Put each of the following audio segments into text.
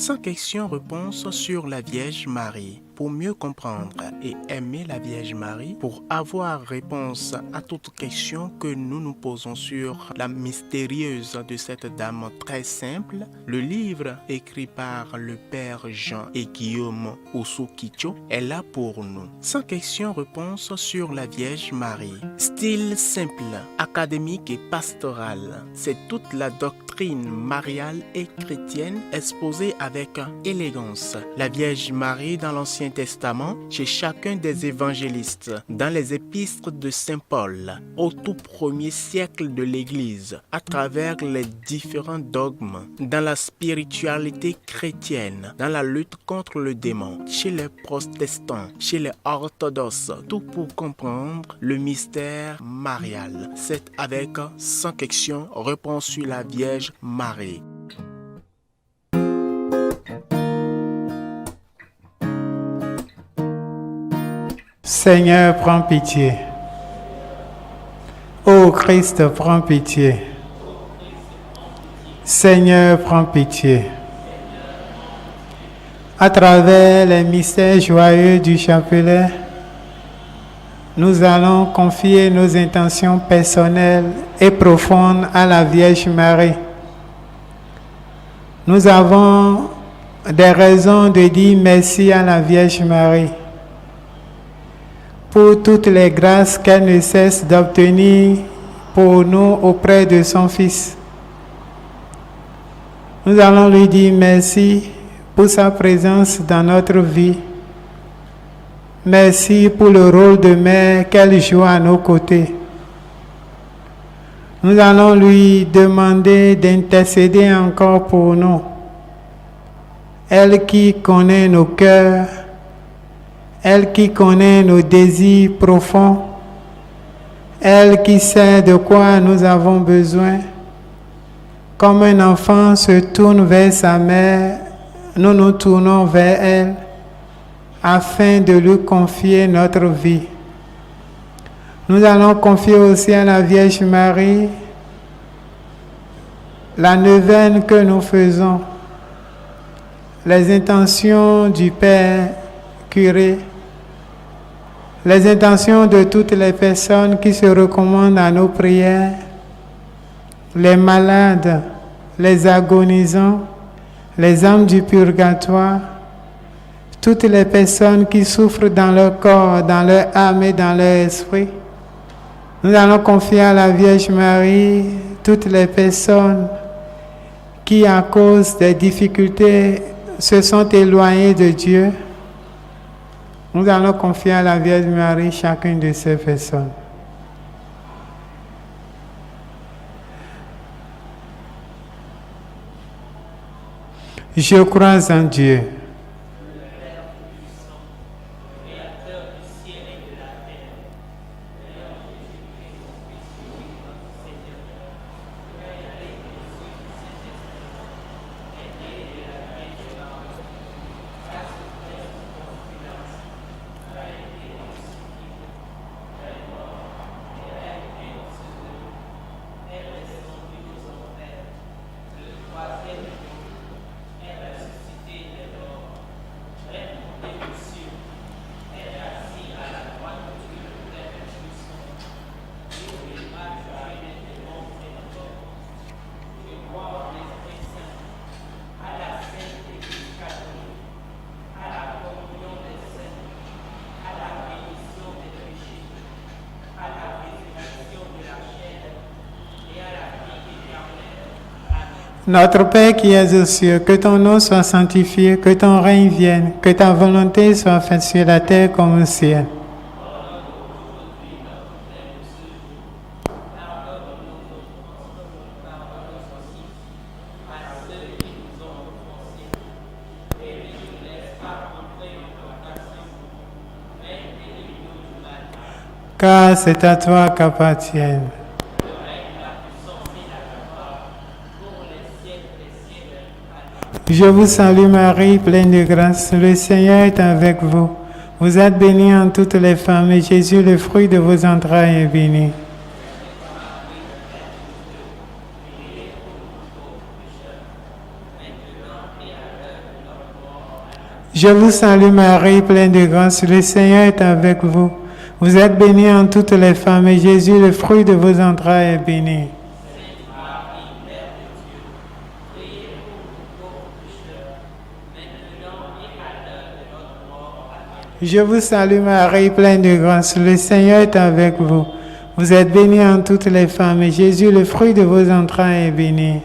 Sans question-réponse sur la Vierge Marie. Pour mieux comprendre et aimer la Vierge Marie, pour avoir réponse à toutes questions que nous nous posons sur la mystérieuse de cette dame très simple, le livre écrit par le Père Jean et Guillaume Osukicho est là pour nous. Sans question-réponse sur la Vierge Marie. Style simple, académique et pastoral. C'est toute la doctrine mariale et chrétienne exposée avec élégance. La Vierge Marie dans l'Ancien Testament, chez chacun des évangélistes, dans les épîtres de Saint Paul, au tout premier siècle de l'Église, à travers les différents dogmes, dans la spiritualité chrétienne, dans la lutte contre le démon, chez les protestants, chez les orthodoxes, tout pour comprendre le mystère marial. C'est avec Sans question, réponse sur la Vierge Marie. Seigneur, prends pitié. Ô Christ, prends pitié. Seigneur, prends pitié. À travers les mystères joyeux du chapelet, nous allons confier nos intentions personnelles et profondes à la Vierge Marie. Nous avons des raisons de dire merci à la Vierge Marie pour toutes les grâces qu'elle ne cesse d'obtenir pour nous auprès de son Fils. Nous allons lui dire merci pour sa présence dans notre vie. Merci pour le rôle de mère qu'elle joue à nos côtés. Nous allons lui demander d'intercéder encore pour nous. Elle qui connaît nos cœurs, elle qui connaît nos désirs profonds, elle qui sait de quoi nous avons besoin. Comme un enfant se tourne vers sa mère, nous nous tournons vers elle afin de lui confier notre vie. Nous allons confier aussi à la Vierge Marie la neuvaine que nous faisons, les intentions du Père curé, les intentions de toutes les personnes qui se recommandent à nos prières, les malades, les agonisants, les âmes du purgatoire, toutes les personnes qui souffrent dans leur corps, dans leur âme et dans leur esprit. Nous allons confier à la Vierge Marie toutes les personnes qui, à cause des difficultés, se sont éloignées de Dieu. Nous allons confier à la Vierge Marie chacune de ces personnes. Je crois en Dieu, Notre Père qui es aux cieux, que ton nom soit sanctifié, que ton règne vienne, que ta volonté soit faite sur la terre comme au ciel. Car c'est à toi qu'appartiennent Je vous salue Marie, pleine de grâce, le Seigneur est avec vous. Vous êtes bénie entre toutes les femmes, et Jésus, le fruit de vos entrailles, est béni. Je vous salue Marie, pleine de grâce, le Seigneur est avec vous. Vous êtes bénie en toutes les femmes, et Jésus, le fruit de vos entrailles, est béni. Je vous salue Marie, pleine de grâce, le Seigneur est avec vous. Vous êtes bénie en toutes les femmes, et Jésus, le fruit de vos entrailles, est béni.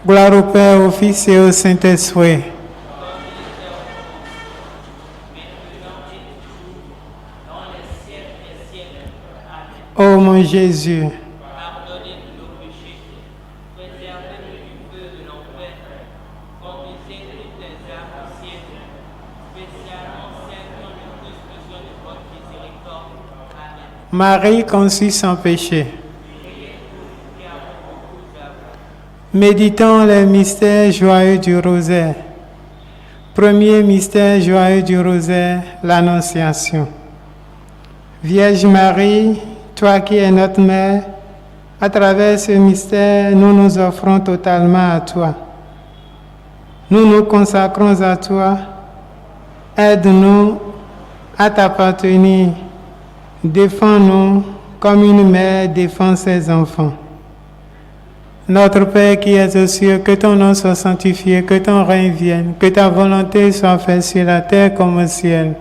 Gloire au Père, au Fils et au Saint-Esprit. Ô mon Jésus, pardonnez-nous nos péchés, préservez-nous du feu de l'enfer, conduisez toutes les âmes au ciel, spécialement celles qui ont le plus besoin de votre miséricorde. Amen. Marie conçue sans péché. Méditons les mystères joyeux du rosaire. Premier mystère joyeux du rosaire, l'Annonciation. Vierge Marie, toi qui es notre mère, à travers ce mystère, nous nous offrons totalement à toi. Nous nous consacrons à toi. Aide-nous à t'appartenir. Défends-nous comme une mère défend ses enfants. Notre Père qui es aux cieux, que ton nom soit sanctifié, que ton règne vienne, que ta volonté soit faite sur la terre comme au ciel.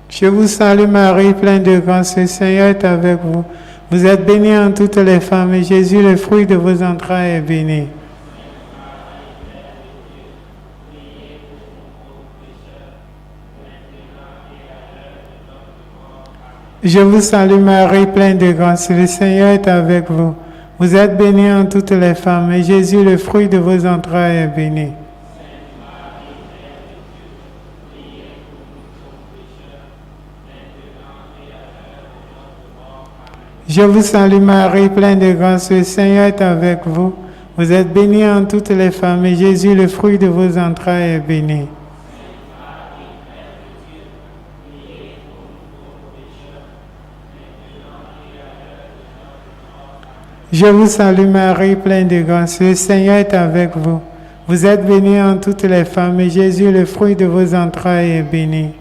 Je vous salue Marie, pleine de grâce, le Seigneur est avec vous. Vous êtes bénie en toutes les femmes, et Jésus, le fruit de vos entrailles, est béni. Je vous salue Marie, pleine de grâce, le Seigneur est avec vous. Vous êtes bénie en toutes les femmes, et Jésus, le fruit de vos entrailles, est béni. Je vous salue Marie, pleine de grâce, le Seigneur est avec vous. Vous êtes bénie en toutes les femmes, et Jésus, le fruit de vos entrailles, est béni. Je vous salue Marie, pleine de grâce, le Seigneur est avec vous. Vous êtes bénie en toutes les femmes, et Jésus, le fruit de vos entrailles, est béni.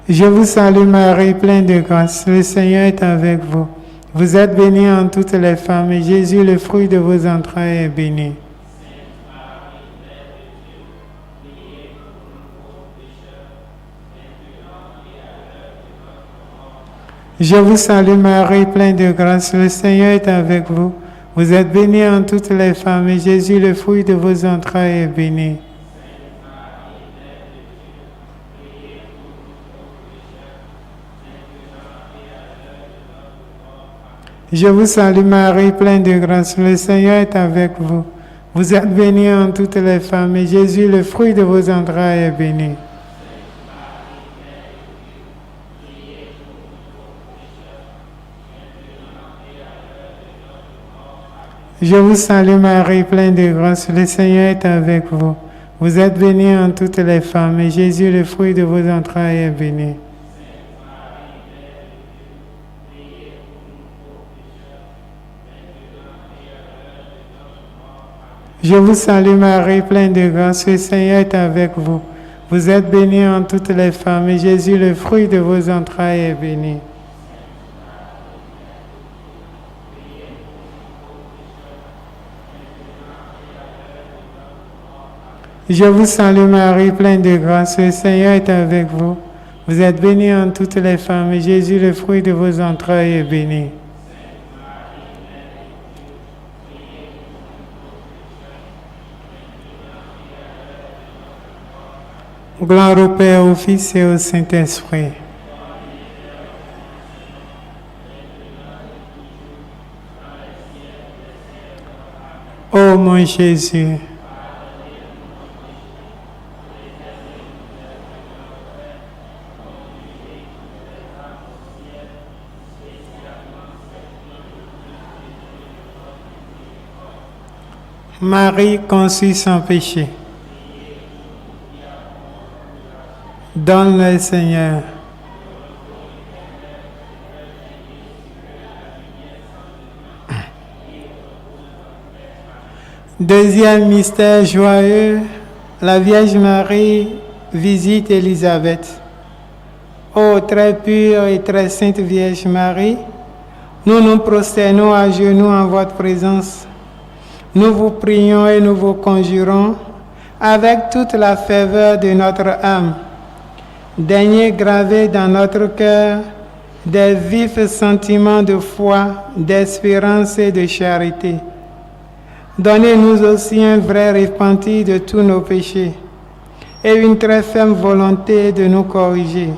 Je vous salue Marie, pleine de grâce, le Seigneur est avec vous. Vous êtes bénie en toutes les femmes, et Jésus, le fruit de vos entrailles, est béni. Je vous salue Marie, pleine de grâce, le Seigneur est avec vous. Vous êtes bénie en toutes les femmes, et Jésus, le fruit de vos entrailles, est béni. Je vous salue Marie, pleine de grâce, le Seigneur est avec vous. Vous êtes bénie en toutes les femmes, et Jésus, le fruit de vos entrailles, est béni. Je vous salue Marie, pleine de grâce, le Seigneur est avec vous. Vous êtes bénie en toutes les femmes, et Jésus, le fruit de vos entrailles, est béni. Je vous salue Marie, pleine de grâce, le Seigneur est avec vous. Vous êtes bénie en toutes les femmes, et Jésus, le fruit de vos entrailles, est béni. Je vous salue Marie, pleine de grâce, le Seigneur est avec vous. Vous êtes bénie en toutes les femmes, et Jésus, le fruit de vos entrailles, est béni. Gloire au Père, au Fils et au Saint-Esprit. Ô mon Jésus, Marie conçue sans péché. Donne-le, Seigneur. Deuxième mystère joyeux, la Vierge Marie visite Élisabeth. Ô très pure et très sainte Vierge Marie, nous nous prosternons à genoux en votre présence. Nous vous prions et nous vous conjurons avec toute la ferveur de notre âme. Daignez graver dans notre cœur des vifs sentiments de foi, d'espérance et de charité. Donnez-nous aussi un vrai repentir de tous nos péchés et une très ferme volonté de nous corriger.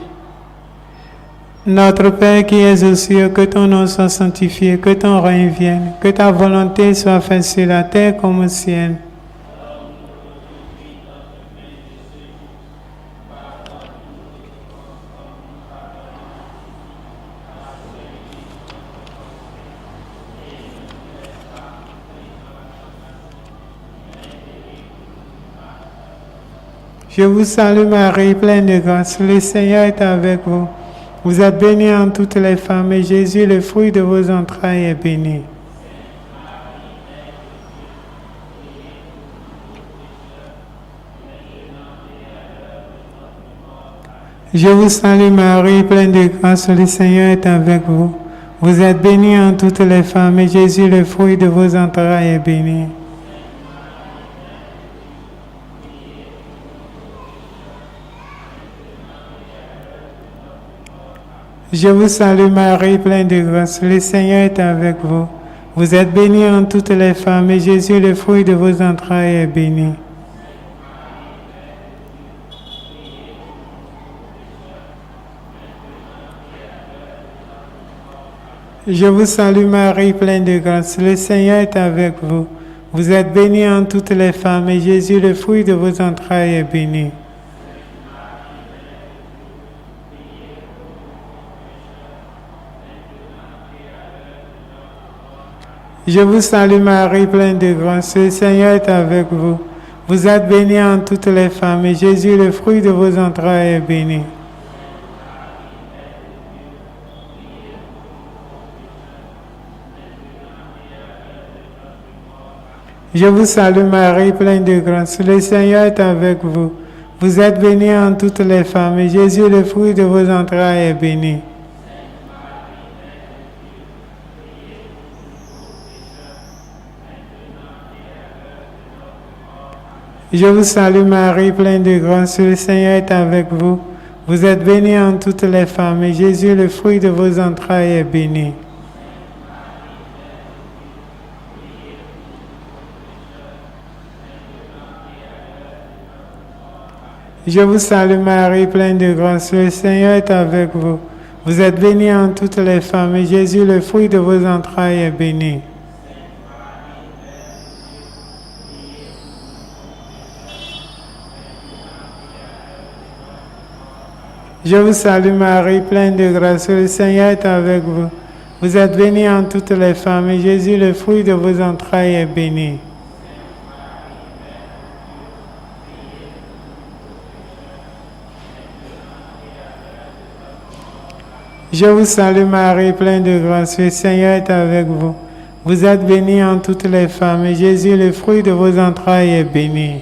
Notre Père qui es aux cieux, que ton nom soit sanctifié, que ton règne vienne, que ta volonté soit faite sur la terre comme au ciel. Je vous salue Marie, pleine de grâce, le Seigneur est avec vous. Vous êtes bénie entre toutes les femmes et Jésus, le fruit de vos entrailles, est béni. Je vous salue Marie, pleine de grâce, le Seigneur est avec vous. Vous êtes bénie entre toutes les femmes et Jésus, le fruit de vos entrailles, est béni. Je vous salue Marie, pleine de grâce, le Seigneur est avec vous. Vous êtes bénie entre toutes les femmes et Jésus, le fruit de vos entrailles, est béni. Je vous salue Marie, pleine de grâce, le Seigneur est avec vous. Vous êtes bénie entre toutes les femmes et Jésus, le fruit de vos entrailles, est béni. Je vous salue Marie, pleine de grâce, le Seigneur est avec vous. Vous êtes bénie entre toutes les femmes et Jésus, le fruit de vos entrailles, est béni. Je vous salue Marie, pleine de grâce, le Seigneur est avec vous. Vous êtes bénie entre toutes les femmes et Jésus, le fruit de vos entrailles, est béni. Je vous salue Marie, pleine de grâce, le Seigneur est avec vous. Vous êtes bénie entre toutes les femmes et Jésus, le fruit de vos entrailles, est béni. Je vous salue Marie, pleine de grâce, le Seigneur est avec vous. Vous êtes bénie entre toutes les femmes et Jésus, le fruit de vos entrailles, est béni. Je vous salue Marie, pleine de grâce, le Seigneur est avec vous. Vous êtes bénie entre toutes les femmes et Jésus, le fruit de vos entrailles, est béni. Je vous salue Marie, pleine de grâce, le Seigneur est avec vous. Vous êtes bénie entre toutes les femmes et Jésus, le fruit de vos entrailles, est béni.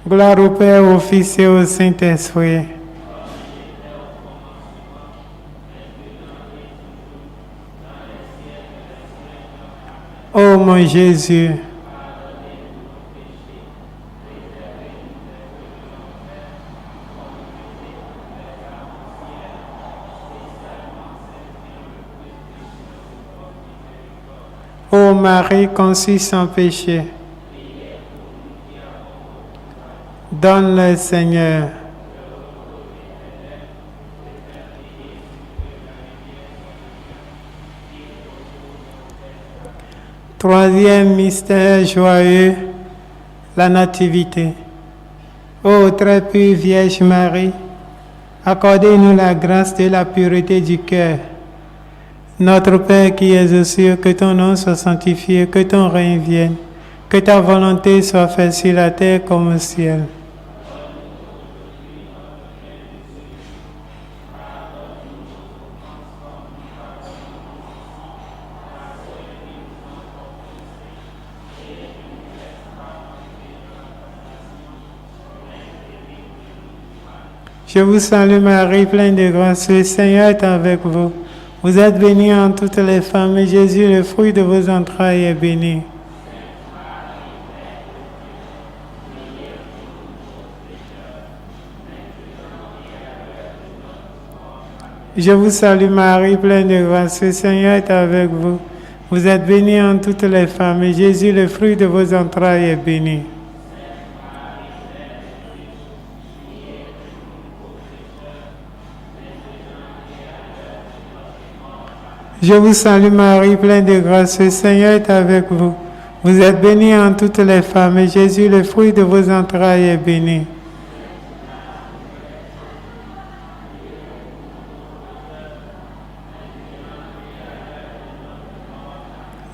Gloire au Père, au Fils et au Saint-Esprit. Ô mon Jésus, ô Marie conçue sans péché, donne-le, Seigneur. Troisième mystère joyeux, la Nativité. Ô très pure Vierge Marie, Accordez-nous la grâce de la pureté du cœur. Notre Père qui es aux cieux, que ton nom soit sanctifié, que ton règne vienne, que ta volonté soit faite sur la terre comme au ciel. Je vous salue Marie, pleine de grâce, le Seigneur est avec vous. Vous êtes bénie entre toutes les femmes, et Jésus, le fruit de vos entrailles, est béni. Je vous salue Marie, pleine de grâce, le Seigneur est avec vous. Vous êtes bénie entre toutes les femmes, et Jésus, le fruit de vos entrailles, est béni. Je vous salue Marie, pleine de grâce, le Seigneur est avec vous. Vous êtes bénie entre toutes les femmes, et Jésus, le fruit de vos entrailles, est béni.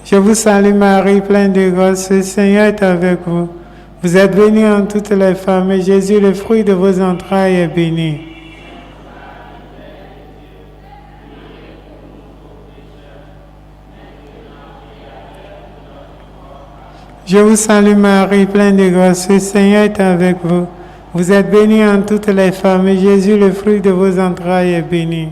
Je vous salue Marie, pleine de grâce, le Seigneur est avec vous. Vous êtes bénie entre toutes les femmes, et Jésus, le fruit de vos entrailles, est béni. Je vous salue Marie, pleine de grâce, le Seigneur est avec vous. Vous êtes bénie entre toutes les femmes, et Jésus, le fruit de vos entrailles, est béni.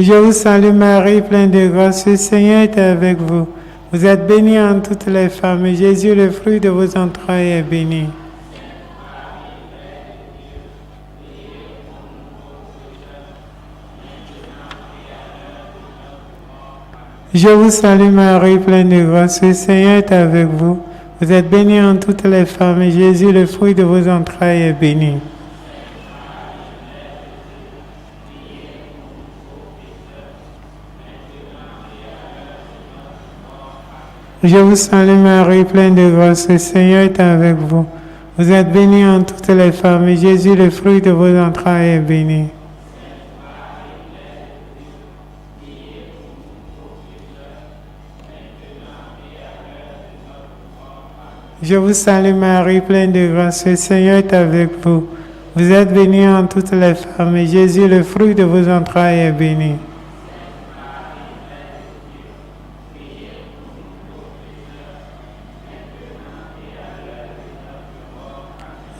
Je vous salue Marie, pleine de grâce, le Seigneur est avec vous. Vous êtes bénie entre toutes les femmes, et Jésus, le fruit de vos entrailles, est béni. Je vous salue Marie, pleine de grâce, le Seigneur est avec vous. Vous êtes bénie entre toutes les femmes, et Jésus, le fruit de vos entrailles, est béni. Je vous salue Marie, pleine de grâce, le Seigneur est avec vous. Vous êtes bénie entre toutes les femmes, et Jésus, le fruit de vos entrailles, est béni. Je vous salue Marie, pleine de grâce, le Seigneur est avec vous. Vous êtes bénie entre toutes les femmes, et Jésus, le fruit de vos entrailles, est béni.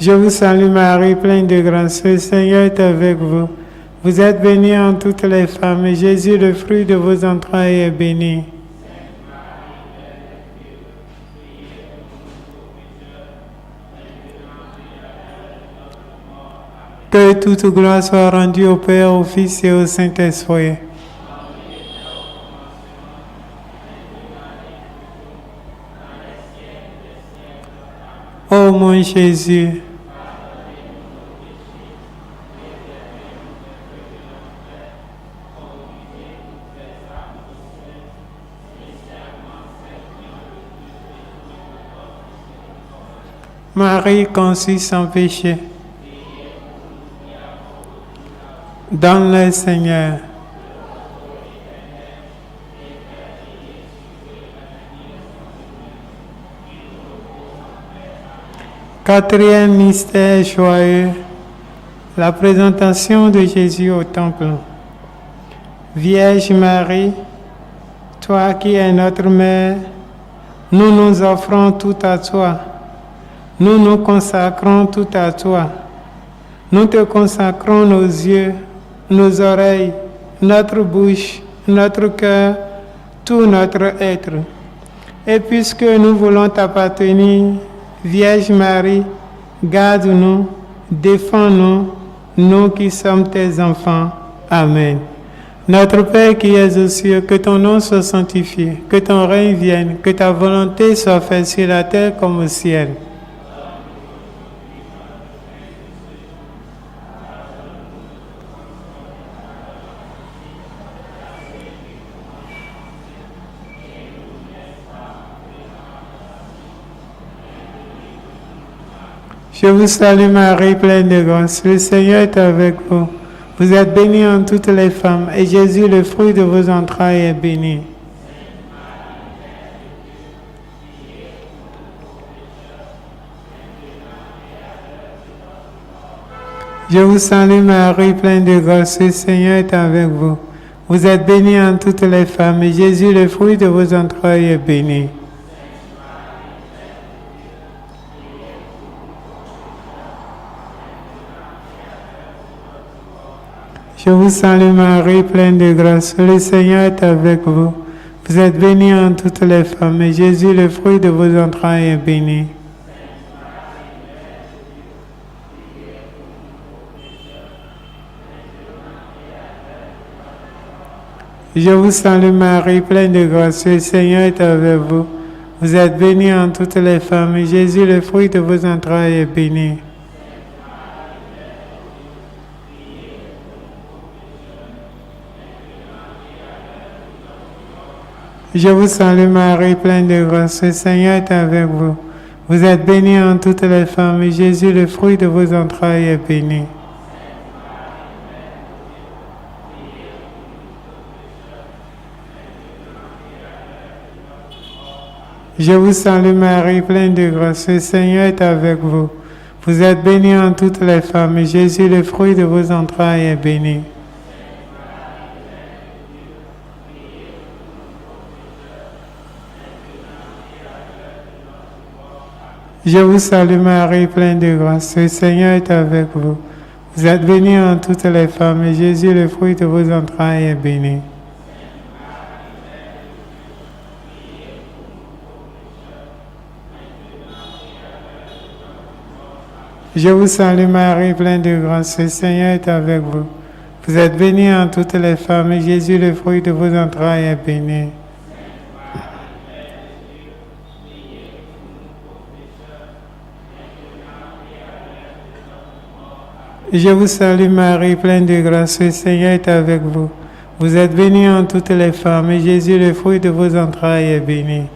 Je vous salue Marie, pleine de grâce, le Seigneur est avec vous. Vous êtes bénie entre toutes les femmes, et Jésus, le fruit de vos entrailles, est béni. Que toute gloire soit rendue au Père, au Fils et au Saint-Esprit. Ô mon Jésus, Marie conçue sans péché, donne-le Seigneur. Quatrième mystère joyeux, la présentation de Jésus au temple. Vierge Marie, toi qui es notre mère, nous nous offrons tout à toi. Nous nous consacrons tout à toi. Nous te consacrons nos yeux, nos oreilles, notre bouche, notre cœur, tout notre être. Et puisque nous voulons t'appartenir, Vierge Marie, garde-nous, défends-nous, nous qui sommes tes enfants. Amen. Notre Père qui es aux cieux, que ton nom soit sanctifié, que ton règne vienne, que ta volonté soit faite sur la terre comme au ciel. Je vous salue Marie, pleine de grâce. Le Seigneur est avec vous. Vous êtes bénie entre toutes les femmes, et Jésus, le fruit de vos entrailles, est béni. Je vous salue Marie, pleine de grâce. Le Seigneur est avec vous. Vous êtes bénie entre toutes les femmes, et Jésus, le fruit de vos entrailles, est béni. Je vous salue Marie, pleine de grâce, le Seigneur est avec vous. Vous êtes bénie entre toutes les femmes, et Jésus, le fruit de vos entrailles, est béni. Je vous salue Marie, pleine de grâce, le Seigneur est avec vous. Vous êtes bénie entre toutes les femmes, et Jésus, le fruit de vos entrailles, est béni. Je vous salue Marie, pleine de grâce, le Seigneur est avec vous. Vous êtes bénie entre toutes les femmes, et Jésus, le fruit de vos entrailles, est béni. Je vous salue Marie, pleine de grâce, le Seigneur est avec vous. Vous êtes bénie entre toutes les femmes, et Jésus, le fruit de vos entrailles, est béni. Je vous salue Marie, pleine de grâce, le Seigneur est avec vous. Vous êtes bénie entre toutes les femmes, et Jésus, le fruit de vos entrailles, est béni. Je vous salue Marie, pleine de grâce, le Seigneur est avec vous. Vous êtes bénie entre toutes les femmes, et Jésus, le fruit de vos entrailles, est béni. Je vous salue Marie, pleine de grâce, le Seigneur est avec vous. Vous êtes bénie entre toutes les femmes, et Jésus, le fruit de vos entrailles, est béni.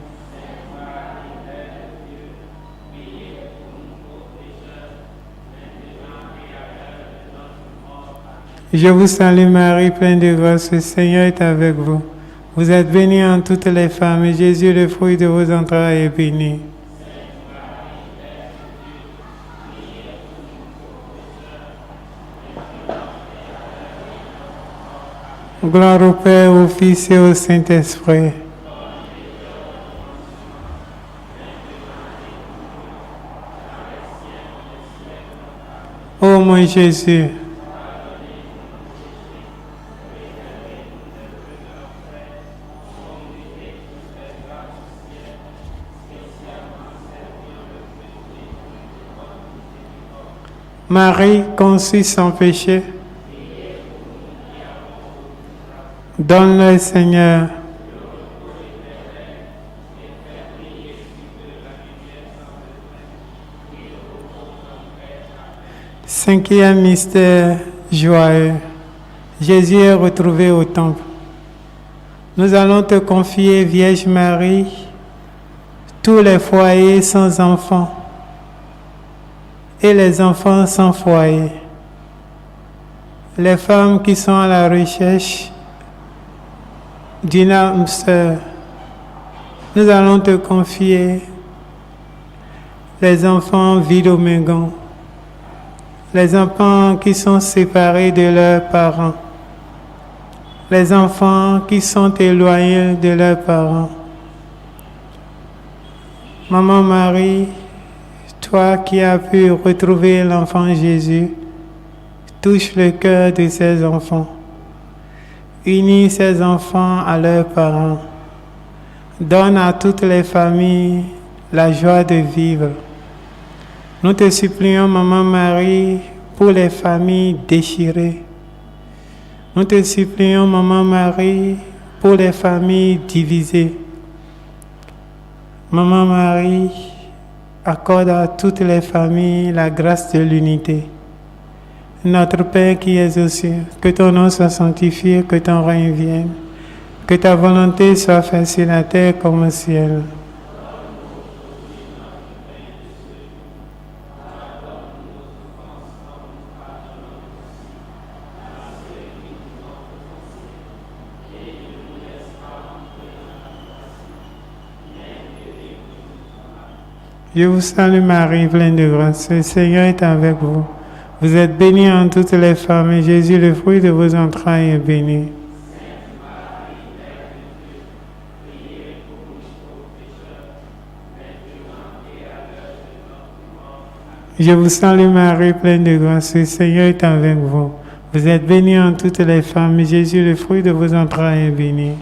Je vous salue Marie, pleine de grâce, le Seigneur est avec vous. Vous êtes bénie entre toutes les femmes, et Jésus, le fruit de vos entrailles, est béni. Gloire au Père, au Fils et au Saint-Esprit. Ô mon Jésus, Marie conçue sans péché, donne-le Seigneur. Cinquième mystère joyeux. Jésus est retrouvé au temple. Nous allons te confier, Vierge Marie, tous les foyers sans enfants et les enfants sans foyer. Les femmes qui sont à la recherche d'une âme sœur. Nous allons te confier les enfants vidomégants, les enfants qui sont séparés de leurs parents, les enfants qui sont éloignés de leurs parents. Maman Marie, toi qui as pu retrouver l'enfant Jésus, touche le cœur de ces enfants. Unis ces enfants à leurs parents. Donne à toutes les familles la joie de vivre. Nous te supplions, Maman Marie, pour les familles déchirées. Nous te supplions, Maman Marie, pour les familles divisées. Maman Marie, accorde à toutes les familles la grâce de l'unité. Notre Père qui es aux cieux, que ton nom soit sanctifié, que ton règne vienne, que ta volonté soit faite sur la terre comme au ciel. Je vous salue Marie, pleine de grâce, le Seigneur est avec vous. Vous êtes bénie entre toutes les femmes, et Jésus, le fruit de vos entrailles, est béni. Je vous salue Marie, pleine de grâce, le Seigneur est avec vous. Vous êtes bénie entre toutes les femmes, et Jésus, le fruit de vos entrailles, est béni.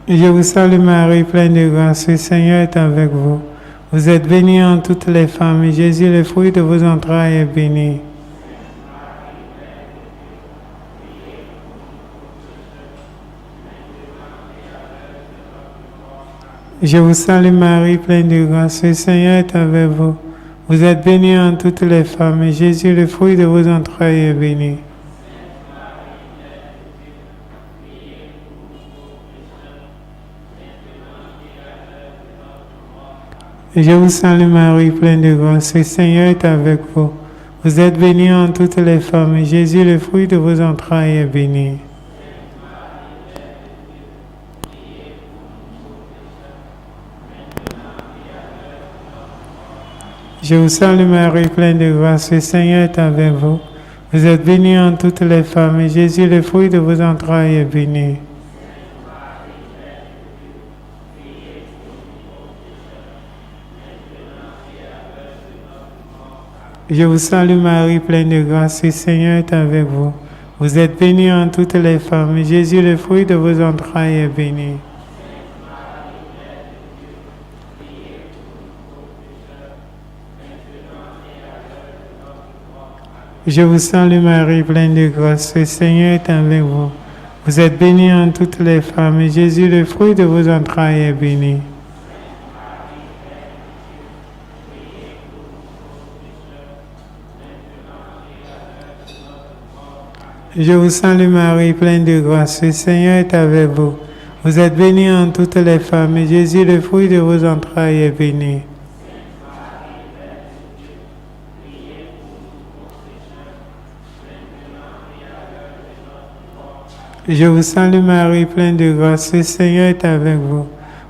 Je vous salue Marie, pleine de grâce, le Seigneur est avec vous. Vous êtes bénie entre toutes les femmes, et Jésus, le fruit de vos entrailles, est béni. Je vous salue Marie, pleine de grâce, le Seigneur est avec vous. Vous êtes bénie entre toutes les femmes, et Jésus, le fruit de vos entrailles, est béni. Je vous salue Marie, pleine de grâce, le Seigneur est avec vous. Vous êtes bénie entre toutes les femmes, et Jésus, le fruit de vos entrailles, est béni. Je vous salue Marie, pleine de grâce, le Seigneur est avec vous. Vous êtes bénie entre toutes les femmes, et Jésus, le fruit de vos entrailles, est béni. Je vous salue Marie, pleine de grâce, le Seigneur est avec vous. Vous êtes bénie entre toutes les femmes, et Jésus, le fruit de vos entrailles, est béni. Je vous salue Marie, pleine de grâce, le Seigneur est avec vous. Vous êtes bénie entre toutes les femmes, et Jésus, le fruit de vos entrailles, est béni. Je vous salue Marie, pleine de grâce, le Seigneur est avec vous. Vous êtes bénie entre toutes les femmes, et Jésus, le fruit de vos entrailles, est béni. Je vous salue Marie, pleine de grâce, le Seigneur est avec vous.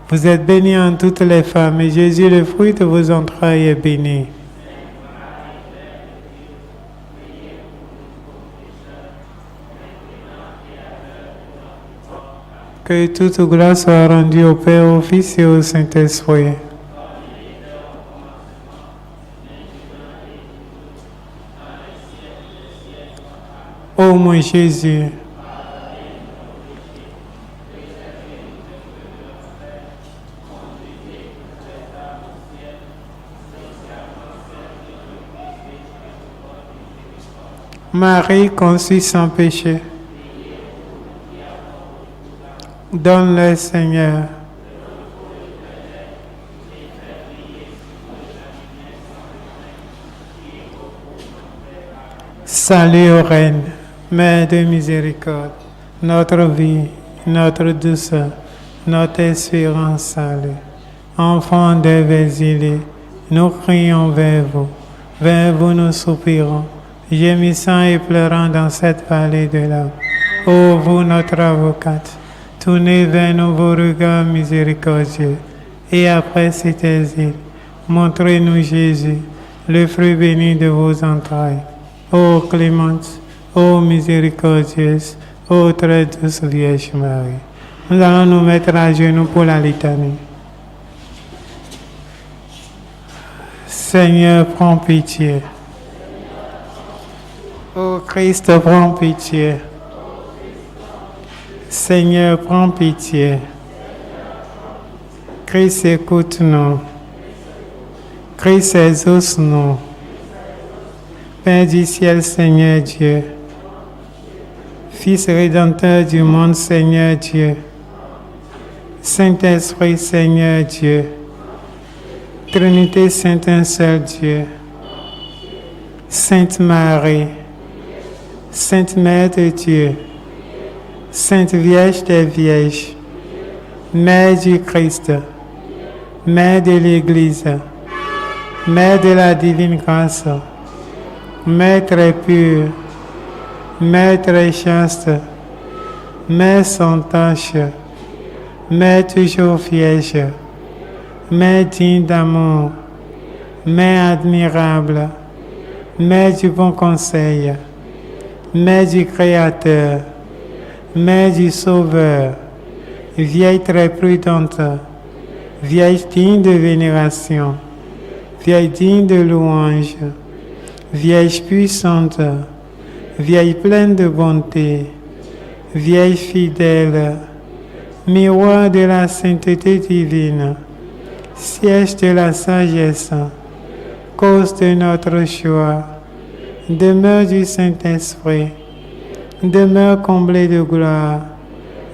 Vous êtes bénie entre toutes les femmes, et Jésus, le fruit de vos entrailles, est béni. Que toute gloire soit rendue au Père, au Fils et au Saint-Esprit. Ô mon Jésus, Marie conçue sans péché, donne-le Seigneur. Salut ô Reine, Mère de miséricorde, notre vie, notre douceur, notre espérance, salut. Enfants des exilés, nous crions vers vous nous soupirons, gémissant et pleurant dans cette vallée de larmes. Ô vous, notre avocate, tournez vers nous vos regards miséricordieux, et après cet exil, montrez-nous Jésus, le fruit béni de vos entrailles. Ô clémente, ô miséricordieuse, ô très douce Vierge Marie. Nous allons nous mettre à genoux pour la litanie. Seigneur, prends pitié. Ô Christ, prends pitié. Seigneur, prends pitié. Christ, écoute-nous. Christ, exauce-nous. Père du ciel, Seigneur Dieu. Fils rédempteur du monde, Seigneur Dieu. Saint-Esprit, Seigneur Dieu. Trinité sainte, un seul Dieu. Sainte Marie, Sainte Mère de Dieu, Sainte Vierge des Vierges, Mère du Christ, Mère de l'Église, Mère de la divine grâce, Mère très pure, Mère très chaste, Mère sans tache, Mère toujours vierge, Mère digne d'amour, Mère admirable, Mère du bon conseil, Mère du Créateur, Mère du Sauveur, Vieille très prudente, Vieille digne de vénération, Vieille digne de louange, Vieille puissante, Vieille pleine de bonté, Vieille fidèle, miroir de la sainteté divine, siège de la sagesse, cause de notre joie, demeure du Saint-Esprit, demeure comblée de gloire,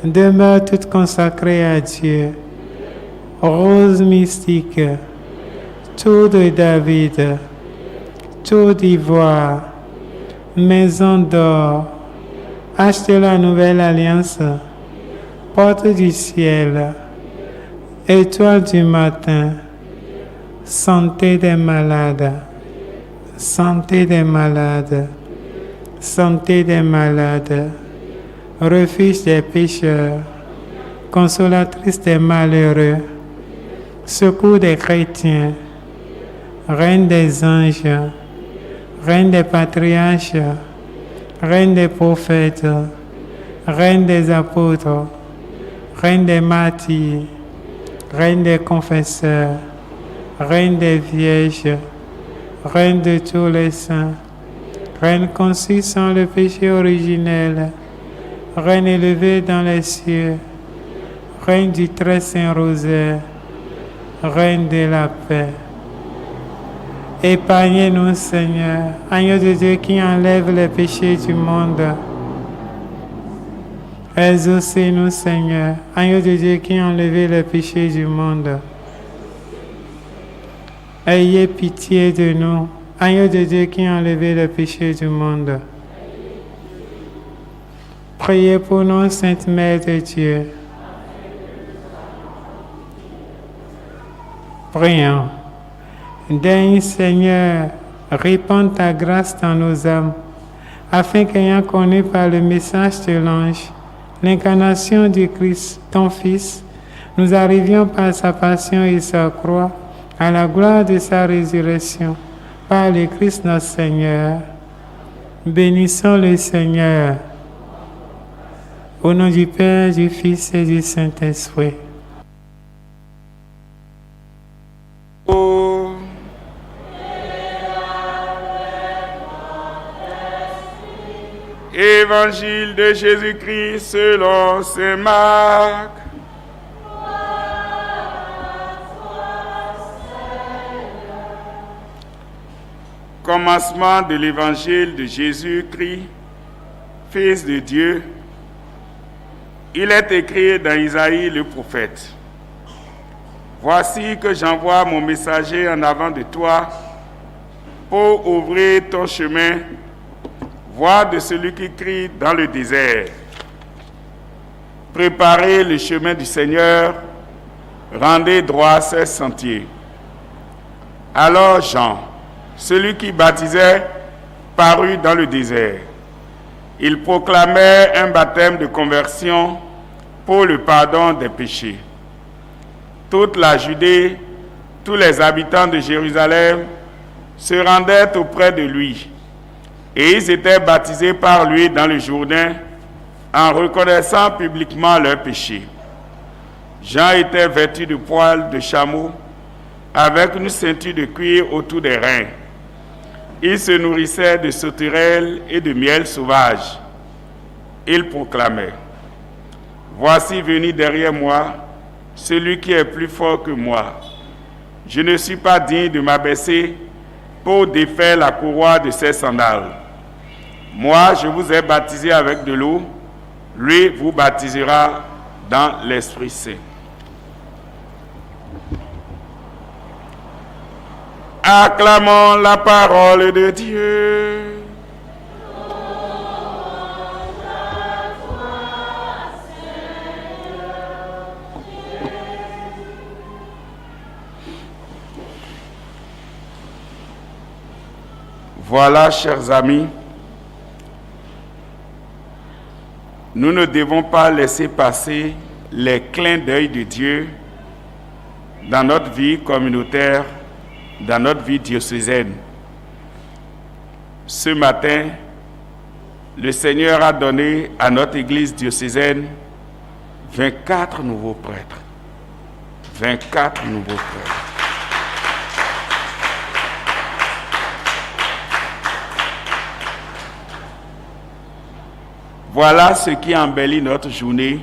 demeure toute consacrée à Dieu, rose mystique, tour de David, tour d'ivoire, maison d'or, arche de la nouvelle alliance, porte du ciel, étoile du matin, santé des malades, santé des malades, santé des malades, refuge des pécheurs, consolatrice des malheureux, secours des chrétiens, reine des anges, reine des patriarches, reine des prophètes, reine des apôtres, reine des martyrs, reine des confesseurs, reine des vierges, reine de tous les saints, reine conçue sans le péché originel, reine élevée dans les cieux, reine du très saint rosaire, reine de la paix. Épargnez-nous, Seigneur, agneau de Dieu qui enlève les péchés du monde. Exaucez-nous, Seigneur, agneau de Dieu qui enlève les péchés du monde. Ayez pitié de nous, agneau de Dieu qui enlève les péchés du monde. Priez pour nous, Sainte Mère de Dieu. Prions. Daigne, Seigneur, répande ta grâce dans nos âmes, afin qu'ayant connu par le message de l'ange l'incarnation du Christ, ton Fils, nous arrivions par sa passion et sa croix à la gloire de sa résurrection, par le Christ notre Seigneur. Bénissons le Seigneur. Au nom du Père, du Fils et du Saint-Esprit. Évangile de Jésus-Christ selon saint Marc. Commencement de l'évangile de Jésus-Christ, Fils de Dieu. Il est écrit dans Isaïe le prophète: Voici que j'envoie mon messager en avant de toi pour ouvrir ton chemin. Voix de celui qui crie dans le désert: Préparez le chemin du Seigneur, rendez droit ses sentiers. Alors Jean, celui qui baptisait, parut dans le désert. Il proclamait un baptême de conversion pour le pardon des péchés. Toute la Judée, tous les habitants de Jérusalem se rendaient auprès de lui. Et ils étaient baptisés par lui dans le Jourdain en reconnaissant publiquement leurs péchés. Jean était vêtu de poils de chameau avec une ceinture de cuir autour des reins. Il se nourrissait de sauterelles et de miel sauvage. Il proclamait: Voici venu derrière moi celui qui est plus fort que moi. Je ne suis pas digne de m'abaisser pour défaire la courroie de ses sandales. Moi, je vous ai baptisé avec de l'eau, lui vous baptisera dans l'Esprit Saint. Acclamons la parole de Dieu. Voilà, chers amis, nous ne devons pas laisser passer les clins d'œil de Dieu dans notre vie communautaire, dans notre vie diocésaine. Ce matin, le Seigneur a donné à notre Église diocésaine 24 nouveaux prêtres. 24 nouveaux prêtres. Voilà ce qui embellit notre journée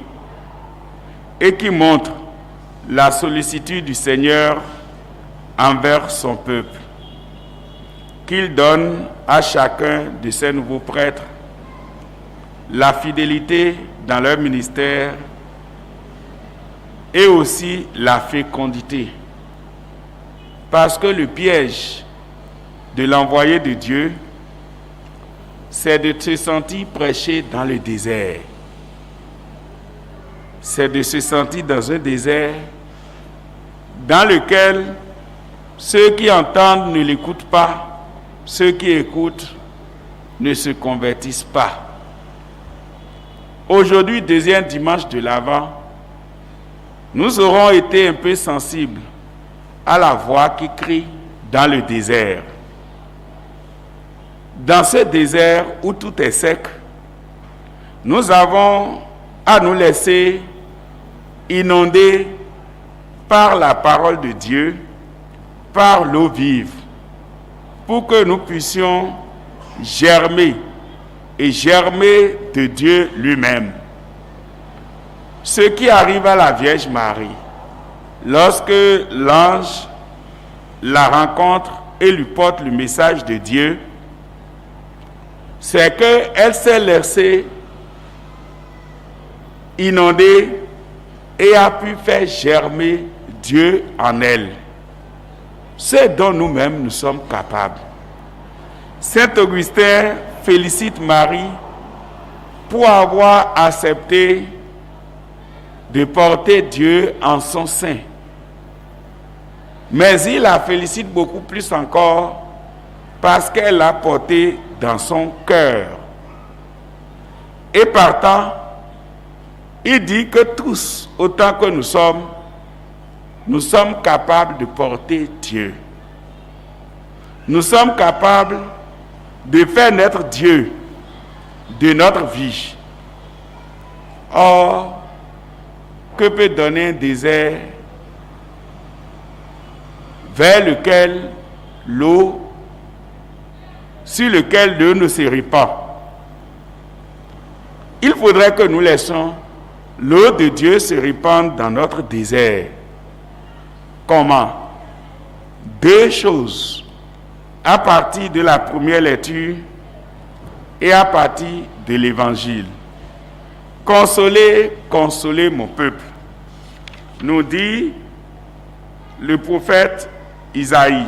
et qui montre la sollicitude du Seigneur envers son peuple, qu'il donne à chacun de ces nouveaux prêtres la fidélité dans leur ministère et aussi la fécondité. Parce que le piège de l'envoyé de Dieu, c'est de se sentir prêcher dans le désert. C'est de se sentir dans un désert dans lequel ceux qui entendent ne l'écoutent pas, ceux qui écoutent ne se convertissent pas. Aujourd'hui, deuxième dimanche de l'Avent, nous aurons été un peu sensibles à la voix qui crie dans le désert. Dans ce désert où tout est sec, nous avons à nous laisser inonder par la parole de Dieu, par l'eau vive, pour que nous puissions germer et germer de Dieu lui-même. Ce qui arrive à la Vierge Marie, lorsque l'ange la rencontre et lui porte le message de Dieu, c'est qu'elle s'est laissée inonder et a pu faire germer Dieu en elle. Ce dont nous-mêmes nous sommes capables. Saint Augustin félicite Marie pour avoir accepté de porter Dieu en son sein. Mais il la félicite beaucoup plus encore parce qu'elle l'a porté dans son cœur. Et partant, il dit que tous, autant que nous sommes capables de porter Dieu. Nous sommes capables de faire naître Dieu de notre vie. Or, que peut donner un désert vers lequel sur lequel l'eau ne se répand? Il faudrait que nous laissions l'eau de Dieu se répandre dans notre désert. Comment? Deux choses. À partir de la première lecture et à partir de l'évangile. Consolez, consolez mon peuple, nous dit le prophète Isaïe.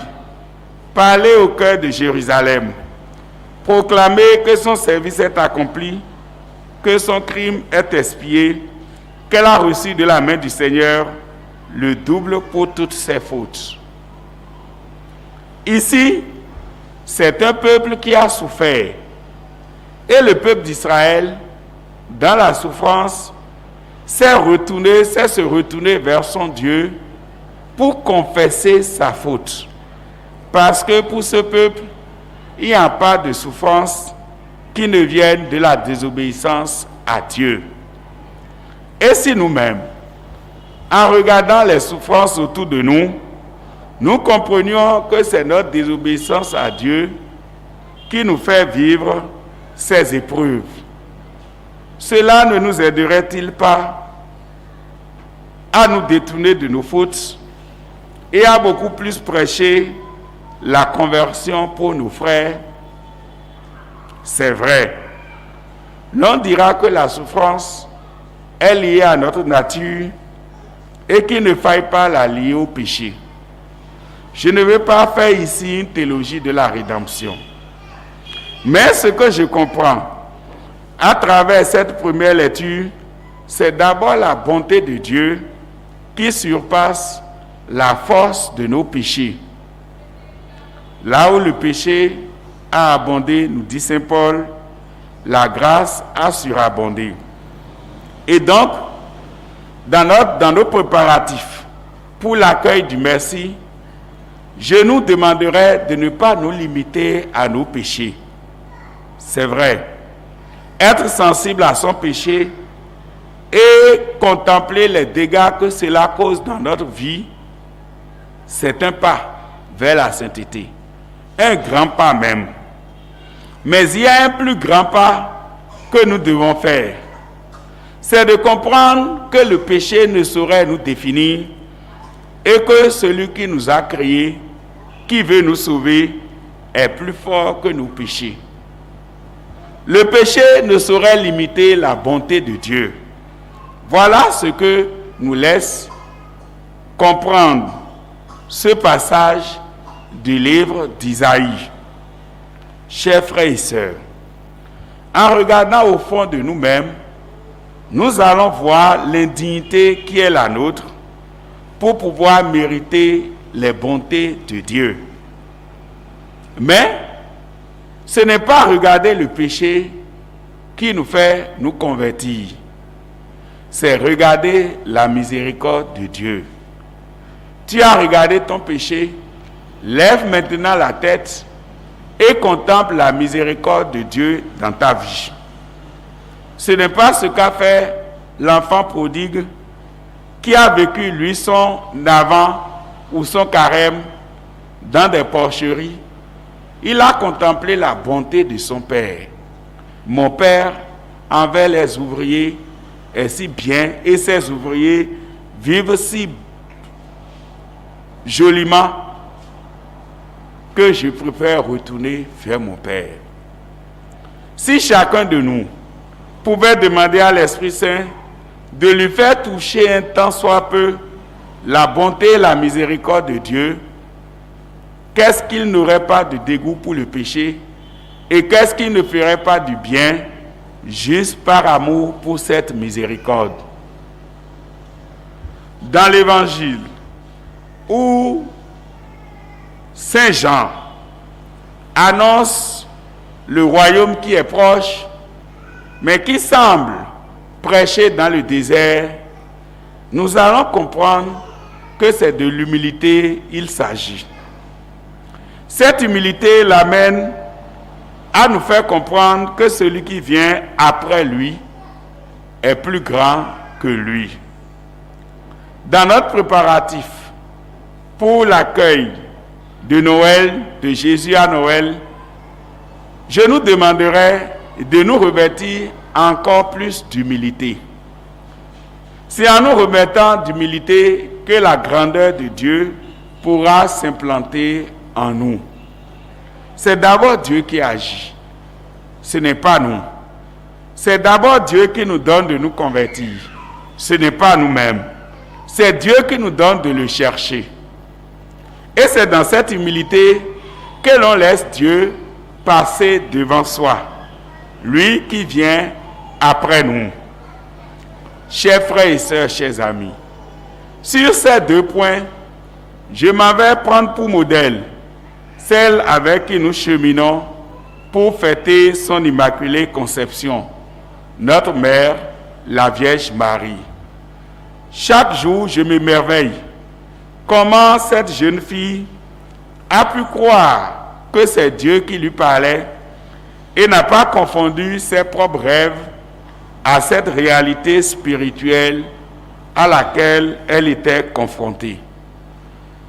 Parlez au cœur de Jérusalem. Proclamez que son service est accompli, que son crime est expié, qu'elle a reçu de la main du Seigneur le double pour toutes ses fautes. Ici, c'est un peuple qui a souffert. Et le peuple d'Israël, dans la souffrance, s'est se retourné vers son Dieu pour confesser sa faute. Parce que pour ce peuple, il n'y a pas de souffrance qui ne vienne de la désobéissance à Dieu. Et si nous-mêmes, en regardant les souffrances autour de nous, nous comprenions que c'est notre désobéissance à Dieu qui nous fait vivre ces épreuves, cela ne nous aiderait-il pas à nous détourner de nos fautes et à beaucoup plus prêcher la conversion pour nos frères? C'est vrai. L'on dira que la souffrance est liée à notre nature et qu'il ne faille pas la lier au péché. Je ne vais pas faire ici une théologie de la rédemption. Mais ce que je comprends à travers cette première lecture, c'est d'abord la bonté de Dieu qui surpasse la force de nos péchés. Là où le péché a abondé, nous dit Saint Paul, la grâce a surabondé. Et donc, dans nos préparatifs pour l'accueil du merci, je nous demanderais de ne pas nous limiter à nos péchés. C'est vrai, être sensible à son péché et contempler les dégâts que cela cause dans notre vie, c'est un pas vers la sainteté. Un grand pas même. Mais il y a un plus grand pas que nous devons faire. C'est de comprendre que le péché ne saurait nous définir et que celui qui nous a créés, qui veut nous sauver, est plus fort que nos péchés. Le péché ne saurait limiter la bonté de Dieu. Voilà ce que nous laisse comprendre ce passage du livre d'Isaïe. Chers frères et sœurs, en regardant au fond de nous-mêmes, nous allons voir l'indignité qui est la nôtre pour pouvoir mériter les bontés de Dieu. Mais ce n'est pas regarder le péché qui nous fait nous convertir. C'est regarder la miséricorde de Dieu. Tu as regardé ton péché, lève maintenant la tête et contemple la miséricorde de Dieu dans ta vie. Ce n'est pas ce qu'a fait l'enfant prodigue qui a vécu lui son avant ou son carême dans des porcheries. Il a contemplé la bonté de son père. Mon père envers les ouvriers est si bien et ses ouvriers vivent si joliment que je préfère retourner vers mon père. Si chacun de nous pouvait demander à l'Esprit Saint de lui faire toucher un tant soit peu la bonté et la miséricorde de Dieu, qu'est-ce qu'il n'aurait pas de dégoût pour le péché et qu'est-ce qu'il ne ferait pas du bien juste par amour pour cette miséricorde. Dans l'Évangile où Saint Jean annonce le royaume qui est proche, mais qui semble prêcher dans le désert, nous allons comprendre que c'est de l'humilité il s'agit. Cette humilité l'amène à nous faire comprendre que celui qui vient après lui est plus grand que lui. Dans notre préparatif pour l'accueil de Noël, de Jésus à Noël, je nous demanderai de nous revêtir encore plus d'humilité. C'est en nous remettant d'humilité que la grandeur de Dieu pourra s'implanter en nous. C'est d'abord Dieu qui agit. Ce n'est pas nous. C'est d'abord Dieu qui nous donne de nous convertir. Ce n'est pas nous-mêmes. C'est Dieu qui nous donne de le chercher. Et c'est dans cette humilité que l'on laisse Dieu passer devant soi. Lui qui vient après nous. Chers frères et sœurs, chers amis, sur ces deux points, je m'en vais prendre pour modèle celle avec qui nous cheminons pour fêter son immaculée conception, notre mère, la Vierge Marie. Chaque jour, je m'émerveille comment cette jeune fille a pu croire que c'est Dieu qui lui parlait et n'a pas confondu ses propres rêves à cette réalité spirituelle à laquelle elle était confrontée.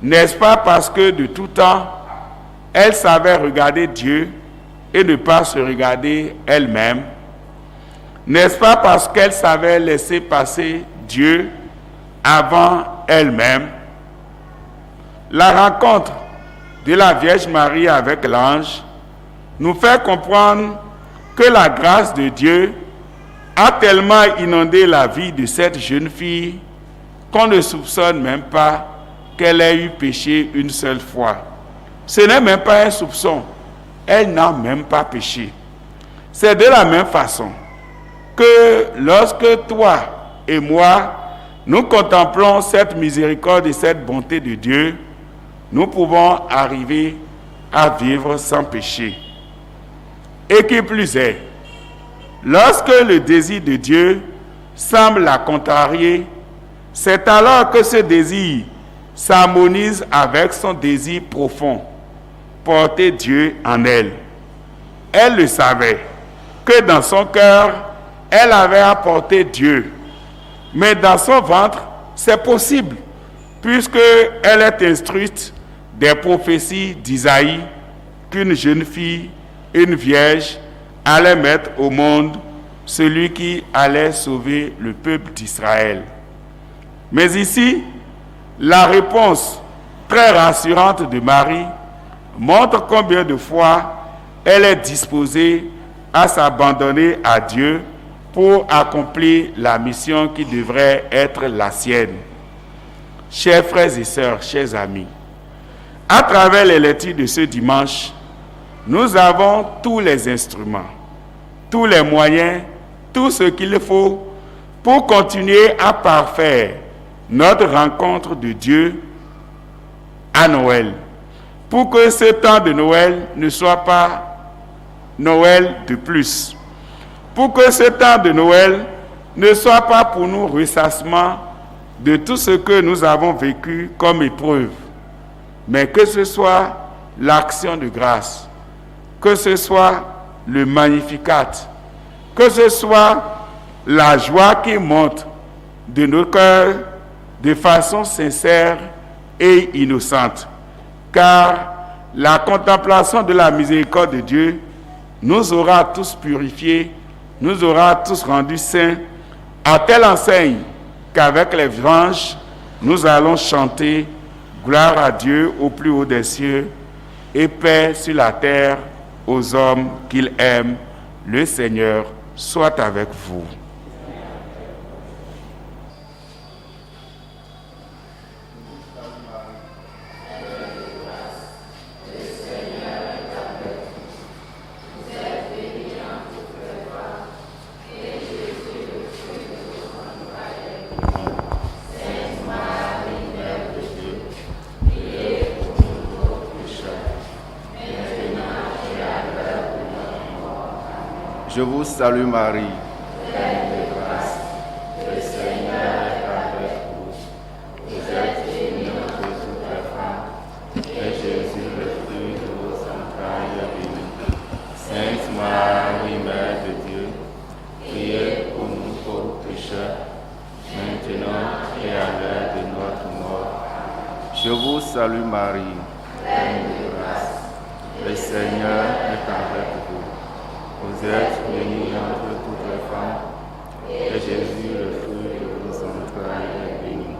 N'est-ce pas parce que de tout temps, elle savait regarder Dieu et ne pas se regarder elle-même? N'est-ce pas parce qu'elle savait laisser passer Dieu avant elle-même? La rencontre de la Vierge Marie avec l'ange nous fait comprendre que la grâce de Dieu a tellement inondé la vie de cette jeune fille qu'on ne soupçonne même pas qu'elle ait eu péché une seule fois. Ce n'est même pas un soupçon. Elle n'a même pas péché. C'est de la même façon que lorsque toi et moi, nous contemplons cette miséricorde et cette bonté de Dieu, nous pouvons arriver à vivre sans péché. Et qui plus est, lorsque le désir de Dieu semble la contrarier, c'est alors que ce désir s'harmonise avec son désir profond, porter Dieu en elle. Elle le savait, que dans son cœur, elle avait apporté Dieu. Mais dans son ventre, c'est possible, puisqu'elle est instruite des prophéties d'Isaïe, qu'une jeune fille, une vierge, allait mettre au monde celui qui allait sauver le peuple d'Israël. Mais ici, la réponse très rassurante de Marie montre combien de fois elle est disposée à s'abandonner à Dieu pour accomplir la mission qui devrait être la sienne. Chers frères et sœurs, chers amis, à travers les lectures de ce dimanche, nous avons tous les instruments, tous les moyens, tout ce qu'il faut pour continuer à parfaire notre rencontre de Dieu à Noël, pour que ce temps de Noël ne soit pas Noël de plus, pour que ce temps de Noël ne soit pas pour nous ressassement de tout ce que nous avons vécu comme épreuve, mais que ce soit l'action de grâce, que ce soit le Magnificat, que ce soit la joie qui monte de nos cœurs de façon sincère et innocente, car la contemplation de la miséricorde de Dieu nous aura tous purifiés, nous aura tous rendus saints, à telle enseigne qu'avec les anges, nous allons chanter gloire à Dieu au plus haut des cieux et paix sur la terre aux hommes qu'il aime. Le Seigneur soit avec vous. Je vous salue Marie, pleine de grâce, le Seigneur est avec vous. Vous êtes bénie entre toutes les femmes, et Jésus, le fruit de vos entrailles, est béni. Sainte Marie, Mère de Dieu, priez pour nous pauvres pécheurs, maintenant et à l'heure de notre mort. Je vous salue Marie, pleine de grâce, le Seigneur est avec vous. Vous êtes bénie entre toutes les femmes, et Jésus, le fruit de vos entrailles, est béni.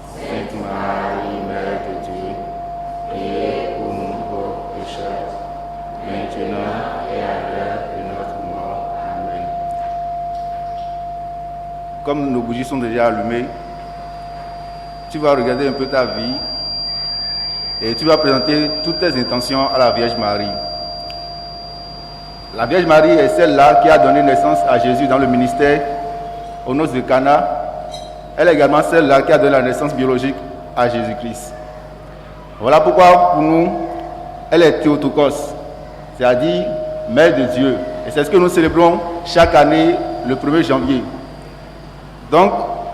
Sainte Marie, Mère de Dieu, priez pour nous pauvres pécheurs, maintenant et à l'heure de notre mort. Amen. Comme nos bougies sont déjà allumées, tu vas regarder un peu ta vie et tu vas présenter toutes tes intentions à la Vierge Marie. La Vierge Marie est celle-là qui a donné naissance à Jésus dans le ministère aux noces de Cana. Elle est également celle-là qui a donné la naissance biologique à Jésus-Christ. Voilà pourquoi pour nous, elle est Théotokos, c'est-à-dire Mère de Dieu. Et c'est ce que nous célébrons chaque année le 1er janvier. Donc,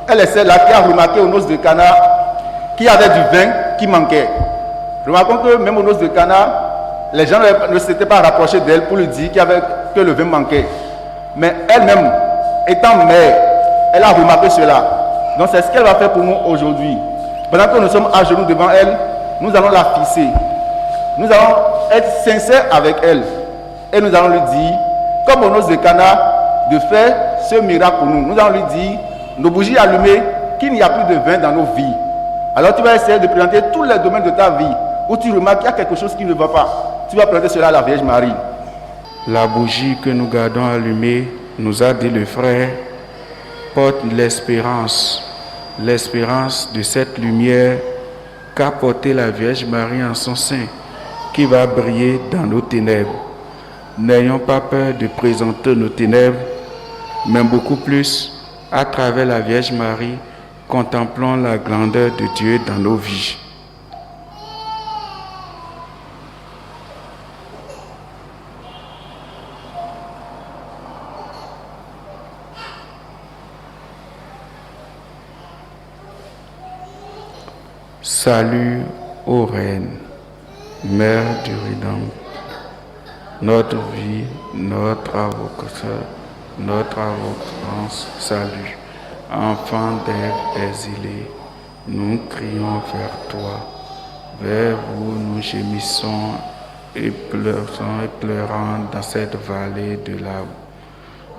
elle est celle-là qui a remarqué aux noces de Cana qu'il y avait du vin qui manquait. Remarquons que même aux noces de Cana, les gens ne s'étaient pas rapprochés d'elle pour lui dire que le vin manquait. Mais elle-même, étant mère, elle a remarqué cela. Donc c'est ce qu'elle va faire pour nous aujourd'hui. Pendant que nous sommes à genoux devant elle, nous allons la fixer. Nous allons être sincères avec elle. Et nous allons lui dire, comme aux noces de Cana, de faire ce miracle pour nous. Nous allons lui dire, nos bougies allumées, qu'il n'y a plus de vin dans nos vies. Alors tu vas essayer de présenter tous les domaines de ta vie où tu remarques qu'il y a quelque chose qui ne va pas. Tu vas présenter cela à la Vierge Marie. La bougie que nous gardons allumée, nous a dit le frère, porte l'espérance de cette lumière qu'a portée la Vierge Marie en son sein, qui va briller dans nos ténèbres. N'ayons pas peur de présenter nos ténèbres, mais beaucoup plus, à travers la Vierge Marie, contemplons la grandeur de Dieu dans nos vies. Salut, ô Reine, Mère du Rédempteur, notre vie, notre avocat, notre avocance, salut. Enfant d'Ève exilé, nous crions vers toi. Vers vous, nous gémissons et pleurons dans cette vallée de larmes.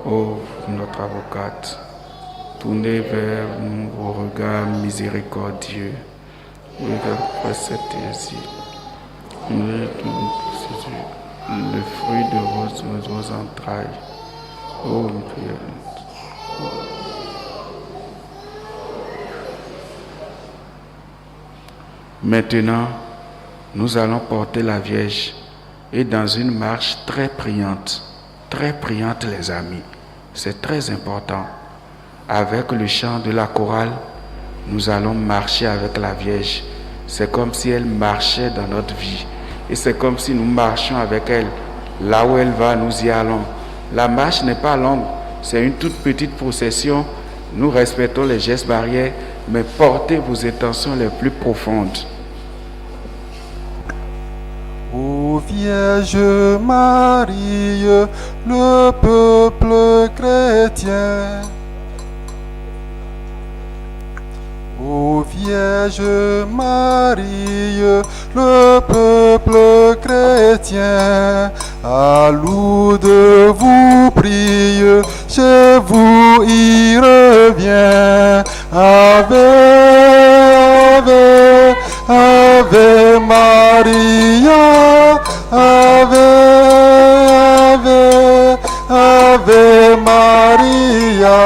Ô notre avocate, tournez vers nous vos regards miséricordieux. Regarde cet exil. Le fruit de vos entrailles. Ô prière. Maintenant, nous allons porter la Vierge et dans une marche très priante les amis, c'est très important. Avec le chant de la chorale, nous allons marcher avec la Vierge. C'est comme si elle marchait dans notre vie et c'est comme si nous marchions avec elle. Là où elle va, nous y allons. La marche n'est pas longue, c'est une toute petite procession. Nous respectons les gestes barrières, mais portez vos intentions les plus profondes. Ô Vierge Marie, le peuple chrétien. Ô Vierge Marie, le peuple chrétien, à Lourdes vous prie, chez vous il revient. Ave, Ave, Ave Maria, Ave, Ave, Ave Maria.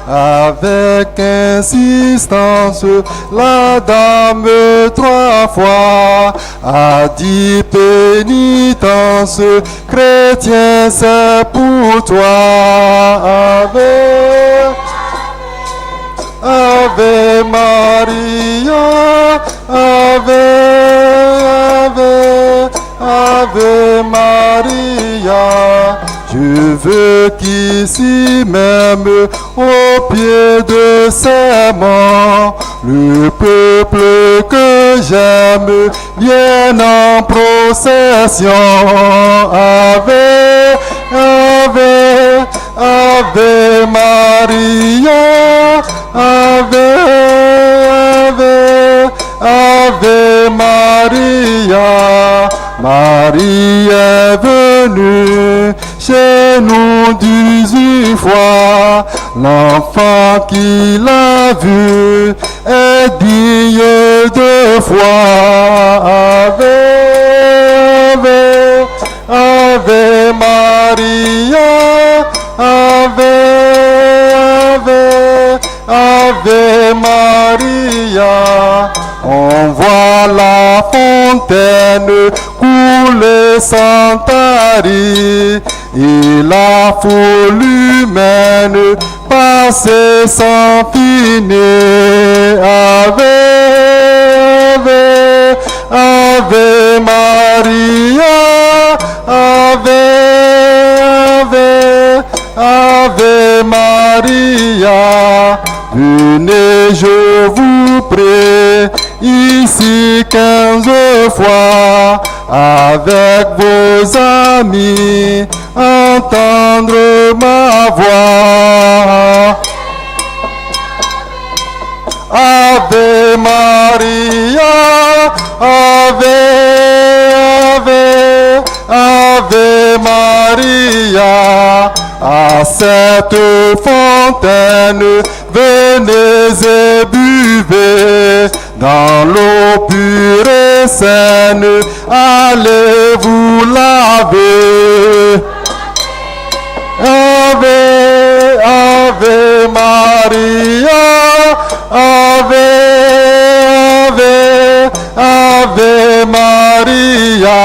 Avec insistance, la dame 3 fois a dit pénitence, chrétien c'est pour toi. Ave, Ave Maria, Ave, Ave, Ave Maria. Je veux qu'ici même, au pied de ces morts, le peuple que j'aime vienne en procession. Ave, Ave, Ave Maria, Ave, Ave, Ave Maria. Marie est venue chez nous 18 fois. L'enfant qui l'a vu est digne de foi. Ave, Ave, Ave Maria, Ave, Ave, Ave Maria. On voit la fontaine couler sans tarir et la foule humaine passer sans finir. Ave, Ave, Ave Maria, Ave, Ave, Ave Maria. Venez, je vous prie, ici 15 fois, avec vos amis, entendre ma voix. Ave Maria, Ave, Ave, Ave Maria. À cette fontaine, venez et buvez, dans l'eau pure et saine, allez vous laver. Ave, Ave Maria, Ave, Ave, Ave Maria.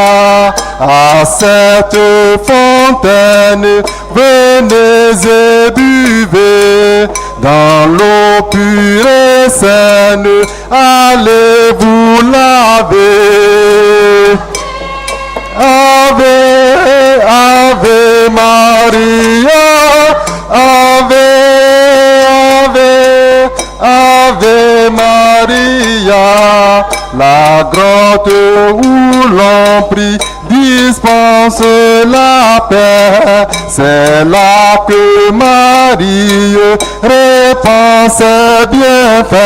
À cette fontaine, venez et buvez, dans l'eau pure et saine, allez vous laver. Ave, Ave Maria, Ave, Ave, Ave Maria. La grotte où l'on prie dispense la paix. C'est là que Marie répand ses bienfaits.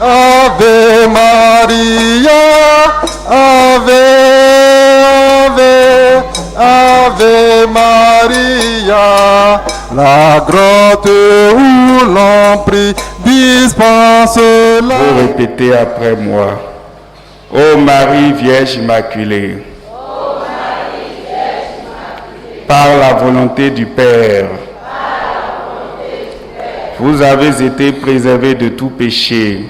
Ave Maria, Ave, Ave, Ave Maria. La grotte où l'on prie dispense la... Vous répétez après moi. Ô Marie Vierge Immaculée, par la volonté du Père, vous avez été préservés de tout péché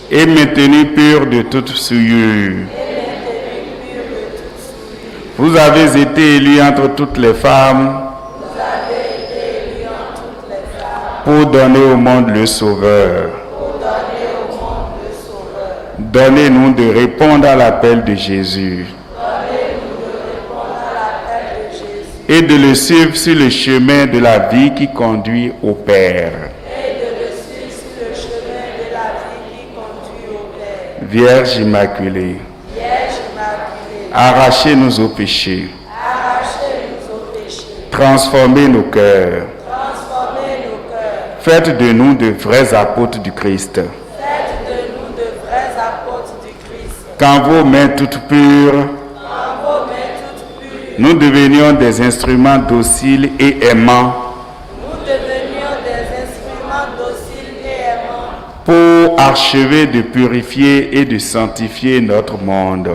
et maintenus purs de toute souillure. Vous avez été élus entre toutes les femmes pour donner au monde le Sauveur. Donnez-nous de répondre à l'appel de Jésus et de le suivre sur le chemin de la vie qui conduit au Père. Vierge Immaculée, arrachez-nous au péché, transformez nos cœurs, faites de nous de vrais apôtres du Christ. Qu'en vos mains toutes pures, nous devenions des instruments dociles et aimants pour achever de purifier et de sanctifier notre monde.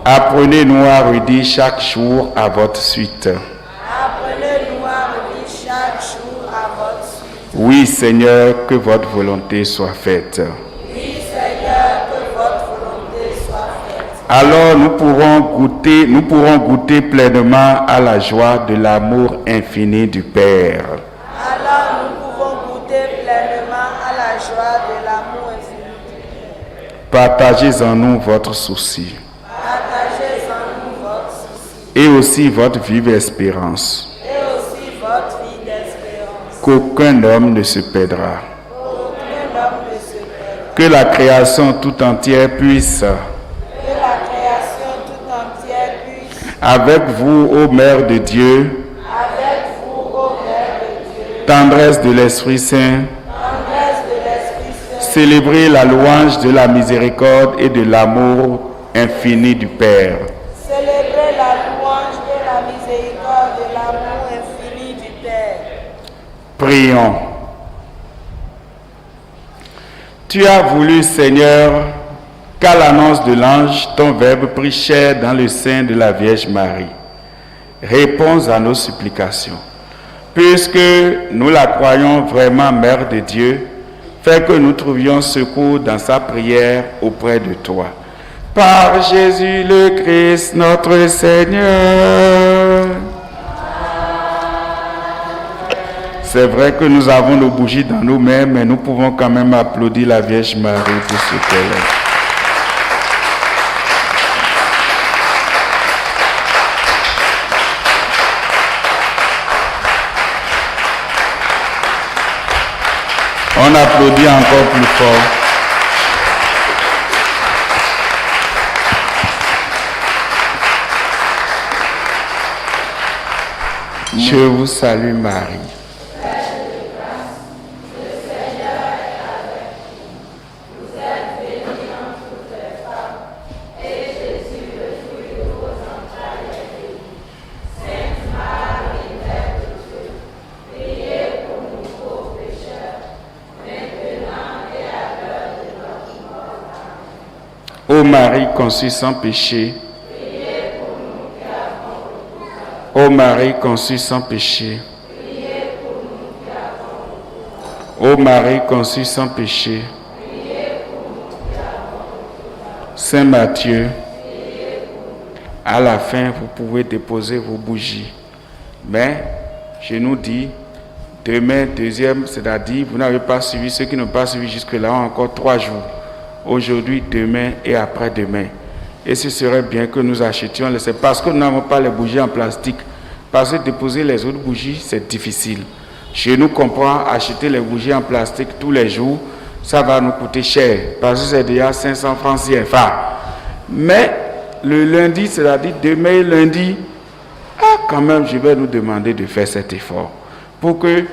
Apprenez-nous à redire chaque jour à votre suite. Oui, Seigneur, que votre volonté soit faite. Alors nous pourrons goûter pleinement à la joie de l'amour infini du Père. Partagez en nous votre souci. Et aussi votre vive espérance. Qu'aucun homme ne se perdra. Que la création tout entière puisse, avec vous, ô Mère de Dieu, tendresse de l'Esprit Saint, célébrer la louange de la miséricorde et de l'amour infini du Père. Prions. Tu as voulu, Seigneur, qu'à l'annonce de l'ange, ton Verbe prit chair dans le sein de la Vierge Marie. Réponds à nos supplications. Puisque nous la croyons vraiment Mère de Dieu, fais que nous trouvions secours dans sa prière auprès de toi. Par Jésus le Christ, notre Seigneur. C'est vrai que nous avons nos bougies dans nos mains, mais nous pouvons quand même applaudir la Vierge Marie pour ce qu'elle est. On applaudit encore plus fort. Je vous salue Marie. Ô Marie conçue sans péché, ô Marie conçue sans péché, ô Marie conçue sans péché, Saint Matthieu, à la fin vous pouvez déposer vos bougies, mais je nous dis, demain, deuxième, c'est-à-dire vous n'avez pas suivi, ceux qui n'ont pas suivi jusque-là ont encore 3 jours. Aujourd'hui, demain et après-demain. Et ce serait bien que nous achetions, c'est parce que nous n'avons pas les bougies en plastique. Parce que déposer les autres bougies, c'est difficile. Chez nous, comprend acheter les bougies en plastique tous les jours, ça va nous coûter cher, parce que c'est déjà 500 francs CFA. Mais le lundi, c'est-à-dire demain lundi, quand même, je vais nous demander de faire cet effort. Pour que,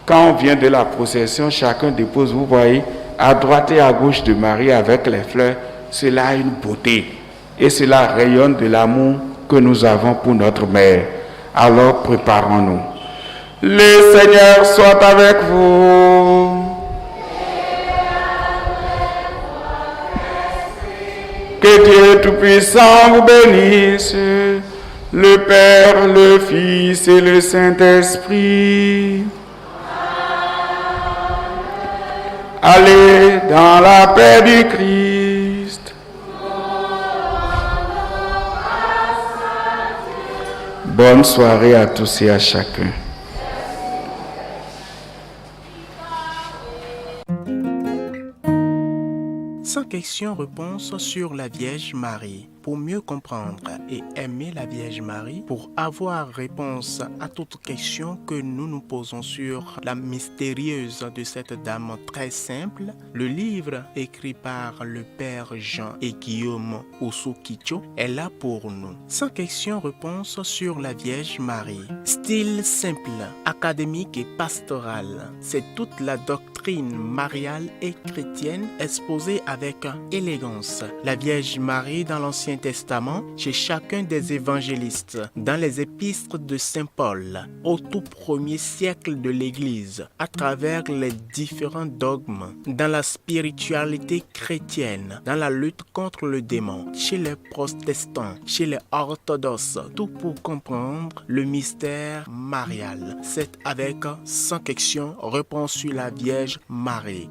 quand on vient de la procession, chacun dépose, vous voyez, à droite et à gauche de Marie avec les fleurs, cela a une beauté. Et cela rayonne de l'amour que nous avons pour notre mère. Alors, préparons-nous. Le Seigneur soit avec vous. Que Dieu Tout-Puissant vous bénisse, le Père, le Fils et le Saint-Esprit. Allez dans la paix du Christ. Bonne soirée à tous et à chacun. Sans question-réponse sur la Vierge Marie. Pour mieux comprendre et aimer la Vierge Marie, pour avoir réponse à toute question que nous nous posons sur la mystérieuse de cette dame très simple, le livre écrit par le Père Jean et Guillaume Osukicho est là pour nous. Sans question-réponse sur la Vierge Marie. Style simple, académique et pastoral. C'est toute la doctrine mariale et chrétienne exposée avec élégance. La Vierge Marie dans l'Ancien Testament, chez chacun des évangélistes, dans les épîtres de Saint Paul, au tout premier siècle de l'Église, à travers les différents dogmes, dans la spiritualité chrétienne, dans la lutte contre le démon, chez les protestants, chez les orthodoxes, tout pour comprendre le mystère marial. C'est avec sans question réponse sur la Vierge Marie.